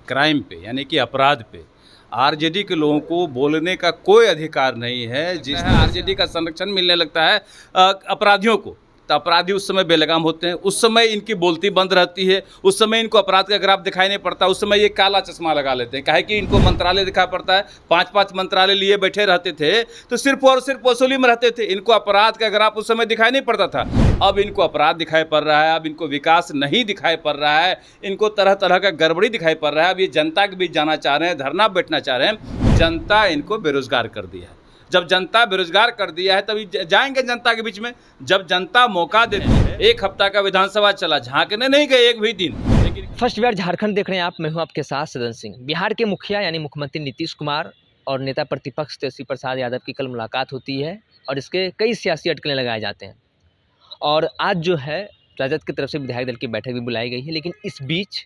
Crime पे यानी कि अपराध पे आरजेडी के लोगों को बोलने का कोई अधिकार नहीं है। जिसमें आरजेडी का संरक्षण मिलने लगता है अपराधियों को, तो अपराधी उस समय बेलगाम होते हैं, उस समय इनकी बोलती बंद रहती है, उस समय इनको अपराध का ग्राफ दिखाई नहीं पड़ता, उस समय ये काला चश्मा लगा लेते हैं। काहे कि इनको मंत्रालय दिखाई पड़ता है, 5-5 मंत्रालय लिए बैठे रहते थे तो सिर्फ और सिर्फ वसूली में रहते थे, इनको अपराध का ग्राफ उस समय दिखाई नहीं पड़ता था। अब इनको अपराध दिखाई पड़ रहा है, अब इनको विकास नहीं दिखाई पड़ रहा है, इनको तरह तरह का गड़बड़ी दिखाई पड़ रहा है। अब ये जनता के बीच जाना चाह रहे हैं, धरना बैठना चाह रहे हैं। जनता इनको बेरोजगार कर दिया है। जब जनता बेरोजगार कर दिया है तभी जाएंगे जनता के बीच में। जब जनता मौका देती है, एक हफ्ता का विधानसभा चला, झांकने नहीं गए एक भी दिन। लेकिन फर्स्ट बिहार झारखंड देख रहे हैं आप, मैं हूं आपके साथ सदन सिंह। बिहार के मुखिया यानी मुख्यमंत्री नीतीश कुमार और नेता प्रतिपक्ष तेजस्वी प्रसाद यादव की कल मुलाकात होती है और इसके कई सियासी अटकलें लगाए जाते हैं। और आज जो है राजद की तरफ से विधायक दल की बैठक भी बुलाई गई है, लेकिन इस बीच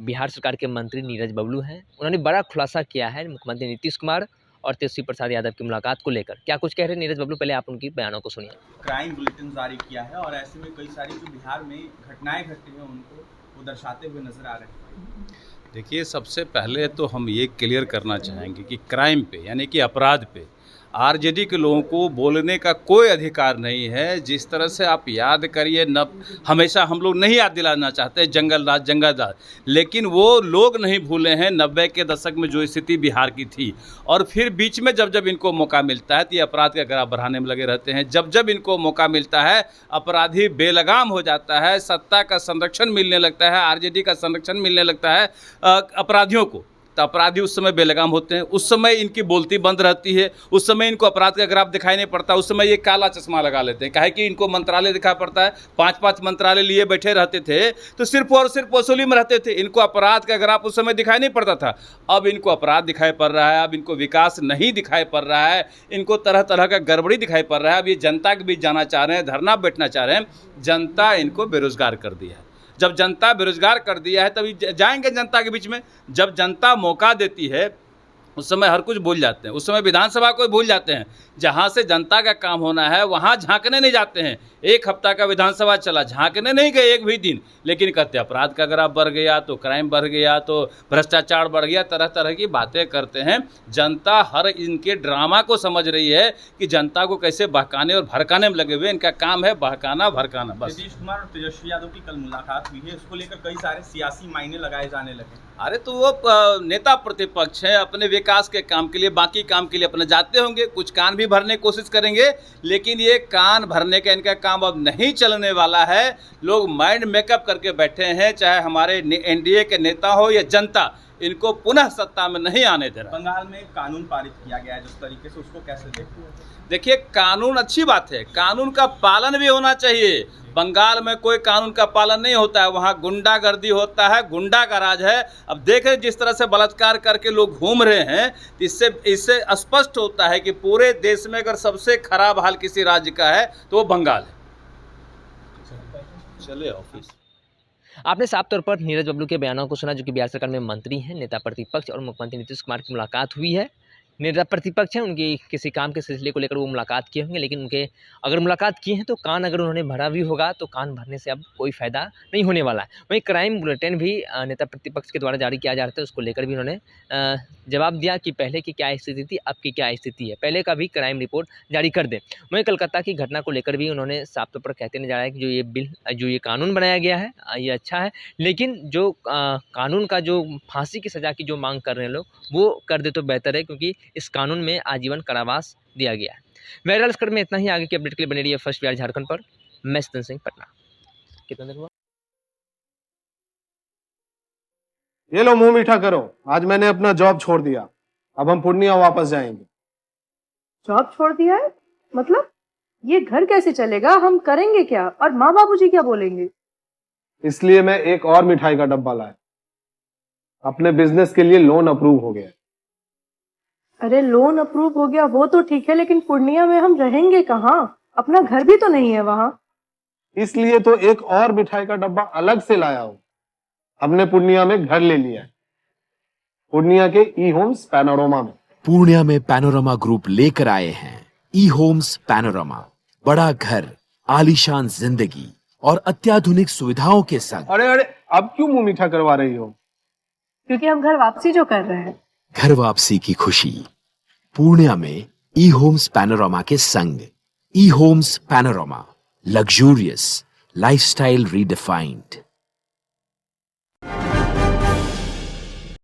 बिहार सरकार के मंत्री नीरज बबलू हैं, उन्होंने बड़ा खुलासा किया है मुख्यमंत्री नीतीश कुमार और तेजस्वी प्रसाद यादव की मुलाकात को लेकर। क्या कुछ कह रहे हैं नीरज बबलू, पहले आप उनकी बयानों को सुनिए। क्राइम बुलेटिन जारी किया है और ऐसे में कई सारी जो बिहार में घटनाएं घटी हैं उनको वो दर्शाते हुए नजर आ रहे हैं। देखिए, सबसे पहले तो हम ये क्लियर करना चाहेंगे कि क्राइम पे यानी कि अपराध पे आरजेडी के लोगों को बोलने का कोई अधिकार नहीं है। जिस तरह से आप याद करिए, न हमेशा हम लोग नहीं याद दिलाना चाहते जंगल राज, लेकिन वो लोग नहीं भूले हैं 90 के दशक में जो स्थिति बिहार की थी। और फिर बीच में जब जब इनको मौका मिलता है तो ये अपराध का ग्राफ बढ़ाने में लगे रहते हैं। जब जब इनको मौका मिलता है अपराधी बेलगाम हो जाता है, सत्ता का संरक्षण मिलने लगता है, आरजेडी का संरक्षण मिलने लगता है अपराधियों को, तो अपराधी उस समय बेलगाम होते हैं, उस समय इनकी बोलती बंद रहती है, उस समय इनको अपराध का ग्राफ दिखाई नहीं पड़ता, उस समय ये काला चश्मा लगा लेते हैं। काहे कि इनको मंत्रालय दिखाई पड़ता है, 5-5 मंत्रालय लिए बैठे रहते थे तो सिर्फ और सिर्फ वसूली में रहते थे, इनको अपराध का ग्राफ उस समय दिखाई नहीं पड़ता था। अब इनको अपराध दिखाई पड़ रहा है, अब इनको विकास नहीं दिखाई पड़ रहा है, इनको तरह तरह का गड़बड़ी दिखाई पड़ रहा है। अब ये जनता के बीच जाना चाह रहे हैं, धरना बैठना चाह रहे हैं। जनता इनको बेरोजगार कर दिया है। जब जनता बेरोजगार कर दिया है तभी जाएंगे जनता के बीच में। जब जनता मौका देती है उस समय हर कुछ भूल जाते हैं, उस समय विधानसभा को भूल जाते हैं। जहाँ से जनता का काम होना है वहाँ झांकने नहीं जाते हैं। एक हफ्ता का विधानसभा चला, झांकने नहीं गए एक भी दिन, लेकिन कहते अपराध का ग्राफ बढ़ गया, तो क्राइम बढ़ गया, तो भ्रष्टाचार बढ़ गया, तरह तरह की बातें करते हैं। जनता हर इनके ड्रामा को समझ रही है कि जनता को कैसे बहकाने और भड़काने में लगे हुए। इनका काम है बहकाना भड़काना बस। नीतीश कुमार और तेजस्वी यादव की कल मुलाकात हुई है, इसको लेकर कई सारे सियासी मायने लगाए जाने लगे। अरे तो वो नेता प्रतिपक्ष हैं, अपने विकास के काम के लिए, बाकी काम के लिए अपने जाते होंगे, कुछ कान भी भरने की कोशिश करेंगे, लेकिन ये कान भरने का इनका काम अब नहीं चलने वाला है। लोग माइंड मेकअप करके बैठे हैं, चाहे हमारे एनडीए के नेता हो या जनता, इनको पुनः सत्ता में नहीं आने दे रहा। बंगाल में कानून पारित किया गया है जिस तरीके से, उसको कैसे देखते हैं? देखिए, कानून अच्छी बात है, कानून का पालन भी होना चाहिए। बंगाल में कोई कानून का पालन नहीं होता है, वहाँ गुंडागर्दी होता है, गुंडा का राज है। अब देख रहे जिस तरह से बलात्कार करके लोग घूम रहे हैं, इससे स्पष्ट होता है कि पूरे देश में अगर सबसे खराब हाल किसी राज्य का है तो वो बंगाल है। चलिए ऑफिस। आपने साफ तौर पर नीरज बबलू के बयानों को सुना, जो कि बिहार सरकार में मंत्री हैं, नेता प्रतिपक्ष और मुख्यमंत्री नीतीश कुमार की मुलाकात हुई है। नेता प्रतिपक्ष हैं, उनकी किसी काम के सिलसिले को लेकर वो मुलाकात किए होंगे, लेकिन उनके अगर मुलाकात की है तो कान अगर उन्होंने भरा भी होगा तो कान भरने से अब कोई फ़ायदा नहीं होने वाला है। वहीं क्राइम बुलेटिन भी नेता प्रतिपक्ष के द्वारा जारी किया जा रहा था, उसको लेकर भी उन्होंने जवाब दिया कि पहले की क्या स्थिति थी, अब की क्या स्थिति है, पहले का भी क्राइम रिपोर्ट जारी कर दें। वहीं कोलकाता की घटना को लेकर भी उन्होंने साफ तौर पर कहते नजर आया कि जो ये कानून बनाया गया है ये अच्छा है, लेकिन जो कानून का जो फांसी की सज़ा की जो मांग कर रहे हैं लोग, वो कर दे तो बेहतर है, क्योंकि इस कानून में आजीवन कारावास दिया गया है। वायरल स्कट में इतना ही। आगे की अपडेट के लिए बने रहिए फर्स्ट बिहार झारखंड पर। मैं सदन सिंह, पटना। कितना देर हुआ? ये लो मुंह मीठा करो, आज मैंने अपना जॉब छोड़ दिया, अब हम पूर्णिया वापस जाएंगे। जॉब छोड़ दिया है? मतलब ये घर कैसे चलेगा, हम करेंगे क्या, और माँ बाबूजी क्या बोलेंगे? इसलिए मैं एक और मिठाई का डब्बा लाया, अपने बिजनेस के लिए लोन अप्रूव हो गया। अरे लोन अप्रूव हो गया वो तो ठीक है, लेकिन पूर्णिया में हम रहेंगे कहाँ? अपना घर भी तो नहीं है वहाँ। इसलिए तो एक और मिठाई का डब्बा अलग से लाया हूँ, हमने पूर्णिया में घर ले लिया है, पूर्णिया के ई होम्स पैनोरमा में। पूर्णिया में पैनोरमा ग्रुप लेकर आए हैं ई होम्स पैनोरमा। बड़ा घर, आलीशान जिंदगी और अत्याधुनिक सुविधाओं के संग। अरे अब क्यों मुंह मीठा करवा रही हो? क्योंकि हम घर वापसी जो कर रहे हैं। घर वापसी की खुशी पूर्णिया में ई होम्स पैनोरामा के संग। ई Homes Panorama, luxurious lifestyle redefined.